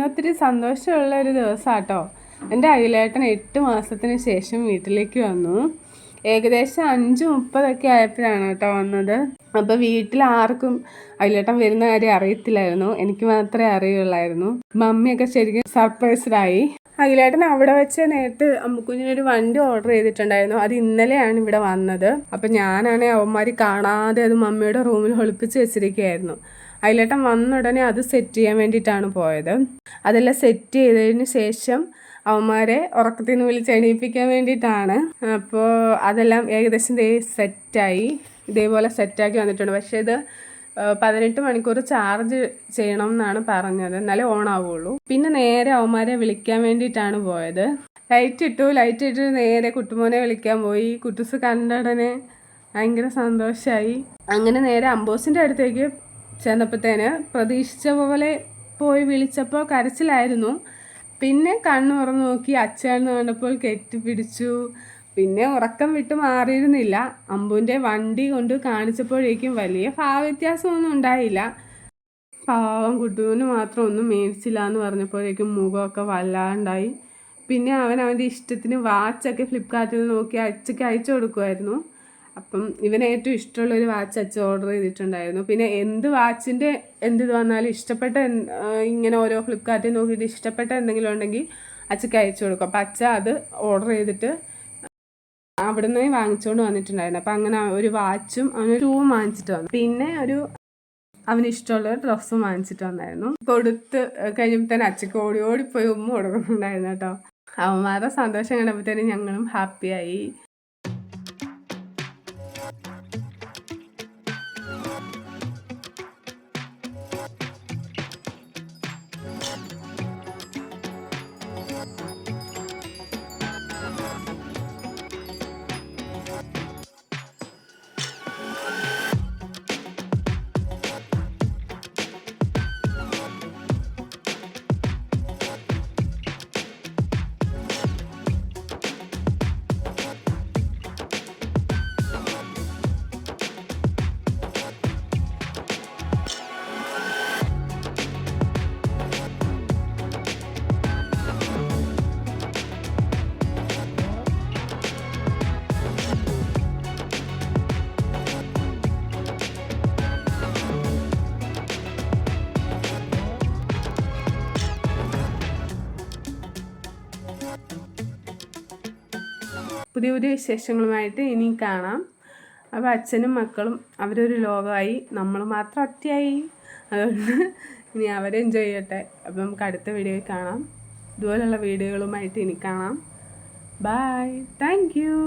ഒത്തിരി സന്തോഷമുള്ള ഒരു ദിവസമാട്ടോ. എൻ്റെ അഖിലേട്ടൻ 8 മാസത്തിന് ശേഷം വീട്ടിലേക്ക് വന്നു. ഏകദേശം 5:30 ആയപ്പോഴാണ് കേട്ടോ വന്നത്. അപ്പോൾ വീട്ടിൽ ആർക്കും അഖിലേട്ടൻ വരുന്ന കാര്യം അറിയത്തില്ലായിരുന്നു, എനിക്ക് മാത്രമേ അറിയുള്ളായിരുന്നു. മമ്മിയൊക്കെ ശരിക്കും സർപ്രൈസ്ഡായി. അഖിലേട്ടൻ അവിടെ വെച്ച് നേരത്തെ അമ്മുക്കുഞ്ഞിനൊരു വണ്ടി ഓർഡർ ചെയ്തിട്ടുണ്ടായിരുന്നു. അത് ഇന്നലെയാണ് ഇവിടെ വന്നത്. അപ്പം ഞാനാണെങ്കിൽ അവന്മാർ കാണാതെ അത് മമ്മിയുടെ റൂമിൽ ഒളിപ്പിച്ച് വെച്ചിരിക്കുകയായിരുന്നു. അഖിലേട്ടൻ വന്ന ഉടനെ അത് സെറ്റ് ചെയ്യാൻ വേണ്ടിയിട്ടാണ് പോയത്. അതെല്ലാം സെറ്റ് ചെയ്തതിന് ശേഷം അവന്മാരെ ഉറക്കത്തിൽ നിന്ന് വിളിച്ച് എണീപ്പിക്കാൻ വേണ്ടിയിട്ടാണ്. അപ്പോൾ അതെല്ലാം ഏകദേശം സെറ്റായി, ഇതേപോലെ സെറ്റാക്കി വന്നിട്ടുണ്ട്. പക്ഷേ ഇത് 18 മണിക്കൂർ ചാർജ് ചെയ്യണം എന്നാണ് പറഞ്ഞത്, എന്നാലേ ഓൺ ആവുള്ളൂ. പിന്നെ നേരെ അവന്മാരെ വിളിക്കാൻ വേണ്ടിയിട്ടാണ് പോയത്. ലൈറ്റ് ഇട്ട് നേരെ കുട്ടുമോനെ വിളിക്കാൻ പോയി. കുട്ടുസ് കണ്ട ഉടനെ ഭയങ്കര സന്തോഷമായി. അങ്ങനെ നേരെ അമ്പോസിൻ്റെ അടുത്തേക്ക് ചെന്നപ്പോഴത്തേന് പ്രതീക്ഷിച്ച പോലെ പോയി വിളിച്ചപ്പോൾ കരച്ചിലായിരുന്നു. പിന്നെ കണ്ണു തുറന്ന് നോക്കി അച്ഛന്ന് കണ്ടപ്പോൾ കെട്ടിപ്പിടിച്ചു. പിന്നെ ഉറക്കം വിട്ട് മാറിയിരുന്നില്ല. അമ്പുവിൻ്റെ വണ്ടി കൊണ്ട് കാണിച്ചപ്പോഴേക്കും വലിയ ഭാവവ്യത്യാസമൊന്നും ഉണ്ടായില്ല. പാവം കുട്ടുവിന് മാത്രം ഒന്നും മേടിച്ചില്ല എന്ന് പറഞ്ഞപ്പോഴേക്കും മുഖമൊക്കെ വല്ലാണ്ടായി. പിന്നെ അവൻ്റെ ഇഷ്ടത്തിന് വാച്ചൊക്കെ ഫ്ലിപ്കാർട്ടിൽ നോക്കി അച്ഛക്ക് അയച്ചു കൊടുക്കുമായിരുന്നു. അപ്പം ഇവന് ഏറ്റവും ഇഷ്ടമുള്ളൊരു വാച്ച് അച്ഛൻ ഓർഡർ ചെയ്തിട്ടുണ്ടായിരുന്നു. പിന്നെ എന്ത് വാച്ചിൻ്റെ എന്ത് വന്നാലും ഇഷ്ടപ്പെട്ട ഇങ്ങനെ ഓരോ ഫ്ലിപ്കാർട്ടിൽ നോക്കിയിട്ട് ഇഷ്ടപ്പെട്ട എന്തെങ്കിലും ഉണ്ടെങ്കിൽ അച്ഛക്ക് അയച്ചു കൊടുക്കും. അപ്പം അച്ഛ അത് ഓർഡർ ചെയ്തിട്ട് അവിടെ നിന്ന് വാങ്ങിച്ചുകൊണ്ട് വന്നിട്ടുണ്ടായിരുന്നു. അപ്പം അങ്ങനെ ഒരു വാച്ചും അവനൊരു ഷൂവും വാങ്ങിച്ചിട്ട് വന്നു. പിന്നെ അവന് ഇഷ്ടമുള്ള ഡ്രസ്സും വാങ്ങിച്ചിട്ട് വന്നായിരുന്നു. കൊടുത്ത് കഴിഞ്ഞപ്പോൾ തന്നെ അച്ഛക്ക് ഓടിപ്പോയി ഉമ്മ കൊടുക്കുന്നുണ്ടായിരുന്നു കേട്ടോ. അവന്മാരുടെ സന്തോഷം കണ്ടപ്പോഴത്തേനും ഞങ്ങളും ഹാപ്പിയായി. പുതിയ വിശേഷങ്ങളുമായിട്ട് ഇനി കാണാം. അപ്പോൾ അച്ഛനും മക്കളും അവരൊരു ലോകമായി, നമ്മൾ മാത്രം ഒറ്റയായി. അതുകൊണ്ട് ഇനി അവരെ എൻജോയ് ചെയ്യട്ടെ. അപ്പം നമുക്ക് അടുത്ത വീഡിയോയിൽ കാണാം. ഇതുപോലുള്ള വീഡിയോകളുമായിട്ട് ഇനി കാണാം. Bye, thank U.